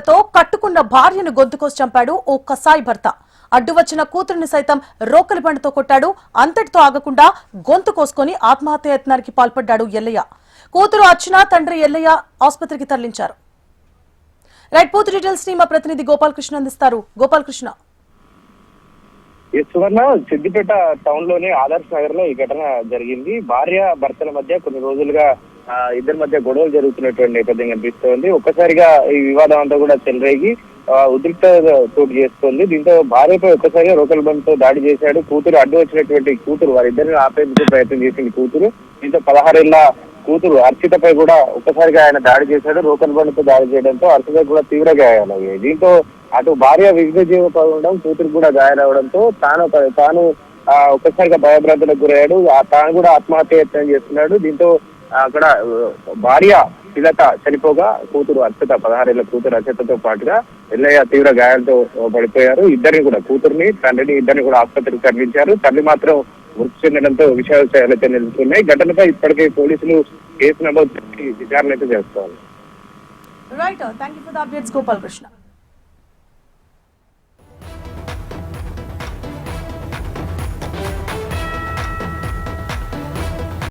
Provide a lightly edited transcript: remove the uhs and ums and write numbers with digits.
పేరుతో కట్టుకున్న భార్యను గొంతుకోసి చంపాడు ఓ కసాయి భర్త. అడ్డు వచ్చిన కూతురిని సైతం రోకలి బండితో కొట్టాడు. అంతటితో ఆగకుండా గొంతు కోసుకుని ఆత్మహత్య యత్నానికి పాల్పడ్డాడు ఎల్లయ్య. కూతురు అర్చన, తండ్రి ఎల్లయ్య ఆసుపత్రికి తరలించారు. రైట్, పూర్తి డీటెయిల్స్ ని మా ప్రతినిధి గోపాలకృష్ణ అందిస్తారు. గోపాలకృష్ణ. సువర్ణ, సిద్దిపేట టౌన్ లోని ఆదర్శ్ నగర్ లో ఈ ఘటన జరిగింది. భార్య భర్తల మధ్య కొన్ని రోజులుగా ఇద్దరి మధ్య గొడవలు జరుగుతున్నటువంటి నేపథ్యం కనిపిస్తోంది. ఒక్కసారిగా ఈ వివాదం అంతా కూడా చెలరేగి ఉద్రిక్తత చోటు చేస్తోంది. దీంతో భార్యపై ఒక్కసారిగా రోకల్ బండితో దాడి చేశాడు. కూతురు అడ్డు వచ్చినటువంటి కూతురు వారిద్దరిని ఆపేందుకు ప్రయత్నం చేసింది కూతురు. దీంతో 16 ఏళ్ల కూతురు అర్చితపై కూడా ఒక్కసారిగా ఆయన దాడి చేశాడు. రోకల్ బండితో దాడి చేయడంతో అర్చిత కూడా తీవ్ర గాయాలయ్యాయి. దీంతో అటు భార్య విఘ్నజీవ పడడం, కూతురు కూడా గాయాలవడంతో తాను ఒక్కసారిగా భయభ్రాంతులకు గురయ్యాడు. తాను కూడా ఆత్మహత్య యత్నం చేస్తున్నాడు. దీంతో అక్కడ భార్య తిలక చనిపోగా కూతురు అర్చిత 16 ఏళ్ల కూతురు అర్చితతో పాటుగా ఎల్లయ్య తీవ్ర గాయాలతో పడిపోయారు. ఇద్దరిని కూడా, కూతుర్ని తండ్రిని ఇద్దరిని కూడా ఆసుపత్రికి తరలించారు. తల్లి మాత్రం మృతి చెందడంతో విషయాలు అయితే నిలుస్తున్నాయి. ఘటనపై ఇప్పటికే పోలీసులు కేసు నమోదు చేసి విచారణ అయితే చేస్తారు. Right, thank you for the updates Gopalakrishna.